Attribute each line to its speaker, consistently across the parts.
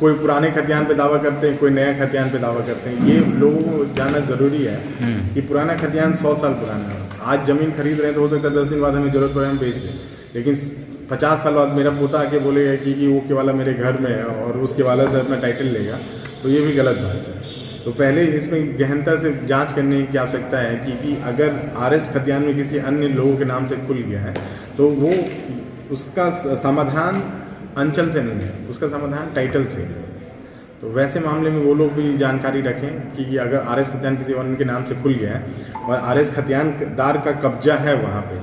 Speaker 1: कोई पुराने खतियान पे दावा करते हैं, कोई नया खतियान पे दावा करते हैं। ये लोगों को जानना ज़रूरी है कि पुराना खतियान 100 साल पुराना है। आज ज़मीन खरीद रहे हैं तो हो सकता है 10 दिन बाद हमें ज़रूरत पड़े हम बेच दें, लेकिन 50 साल बाद मेरा पोता आके बोलेगा कि वो केवाला मेरे घर में है और उस केवाला से अपना टाइटल लेगा, तो ये भी गलत बात है। तो पहले इसमें गहनता से जांच करने की आवश्यकता है कि अगर आरएस खतियान में किसी अन्य लोगों के नाम से खुल गया है तो वो उसका समाधान अंचल से नहीं है, उसका समाधान टाइटल से है। तो वैसे मामले में वो लोग भी जानकारी रखें कि अगर आरएस खतियान किसी अन्य के नाम से खुल गया है और आरएस खतियानदार का कब्जा है वहाँ पे,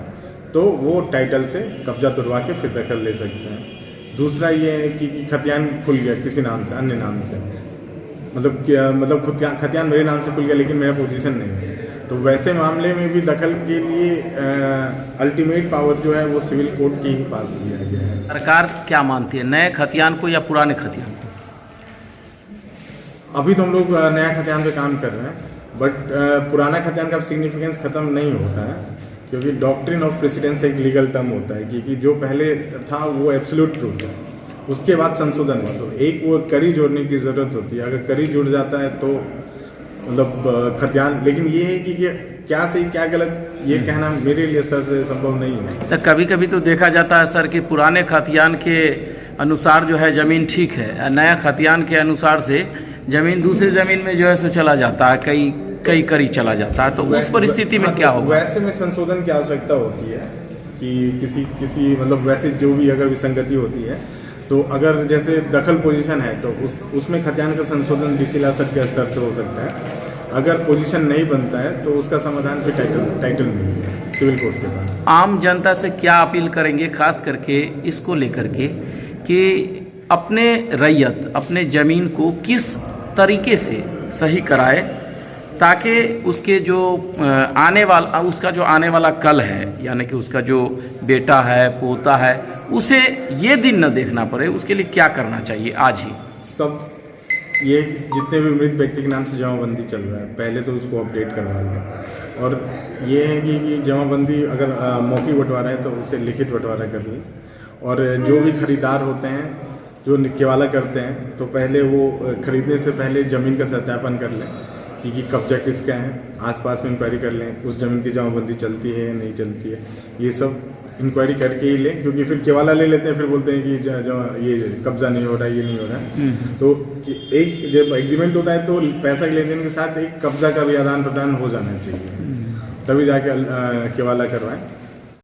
Speaker 1: तो वो टाइटल से कब्जा तुड़वा के फिर दखल ले सकते हैं। दूसरा ये है कि खतियान खुल गया किसी नाम से, अन्य नाम से, मतलब खतियान मेरे नाम से खुल गया लेकिन मेरा पोजीशन नहीं है, तो वैसे मामले में भी दखल के लिए अल्टीमेट पावर जो है वो सिविल कोर्ट के ही पास दिया गया है।
Speaker 2: सरकार क्या मानती है, नए खतियान को या पुराने खतियान को?
Speaker 1: अभी तो हम लोग नया खतियान पे काम कर रहे हैं, बट पुराना खतियान का सिग्निफिकेंस खत्म नहीं होता है, क्योंकि डॉक्ट्रिन ऑफ प्रेसिडेंस एक लीगल टर्म होता है कि जो पहले था वो एब्सोल्यूट ट्रूथ है, उसके बाद संशोधन हुआ, तो एक वो कड़ी जोड़ने की ज़रूरत होती है। अगर कड़ी जुड़ जाता है तो मतलब खतियान, लेकिन ये है कि क्या सही क्या गलत ये कहना मेरे लिए स्तर से संभव नहीं है।
Speaker 2: तो कभी कभी तो देखा जाता है सर कि पुराने खतियान के अनुसार जो है ज़मीन ठीक है, नया खतियान के अनुसार से ज़मीन दूसरी ज़मीन में जो है सो चला जाता है, कई कड़ी चला जाता है, तो उस परिस्थिति में क्या होगा?
Speaker 1: वैसे में संशोधन की आवश्यकता होती है कि किसी मतलब वैसे जो भी अगर विसंगति होती है, तो अगर जैसे दखल पोजीशन है तो उसमें खतियान का संशोधन डीसी लासक के स्तर से हो सकता है। अगर पोजीशन नहीं बनता है तो उसका समाधान फिर टाइटल नहीं है सिविल कोर्ट के पास।
Speaker 2: आम जनता से क्या अपील करेंगे खास करके इसको लेकर के कि अपने रैयत अपने ज़मीन को किस तरीके से सही कराए ताकि उसके जो उसका जो आने वाला कल है, यानी कि उसका जो बेटा है पोता है, उसे ये दिन न देखना पड़े, उसके लिए क्या करना चाहिए आज ही?
Speaker 1: सब ये जितने भी मृत व्यक्ति के नाम से जमाबंदी चल रहा है, पहले तो उसको अपडेट करवा लें, और ये है कि जमाबंदी अगर मौखिक बंटवारा है तो उसे लिखित बंटवारा कर लें, और जो भी खरीदार होते हैं जो केवाला करते हैं तो पहले वो खरीदने से पहले ज़मीन का सत्यापन कर लें कि कब्जा किसका है, आसपास में इंक्वायरी कर लें उस ज़मीन की जमाबंदी चलती है या नहीं चलती है, ये सब इंक्वायरी करके ही लें, क्योंकि फिर केवाला ले लेते हैं, फिर बोलते हैं कि ये कब्जा नहीं हो रहा है, ये नहीं हो रहा है। तो एक जब एग्रीमेंट होता है तो पैसा के लेन देन के साथ एक कब्जा का भी आदान प्रदान हो जाना चाहिए, तभी जाके केवाला करवाएं।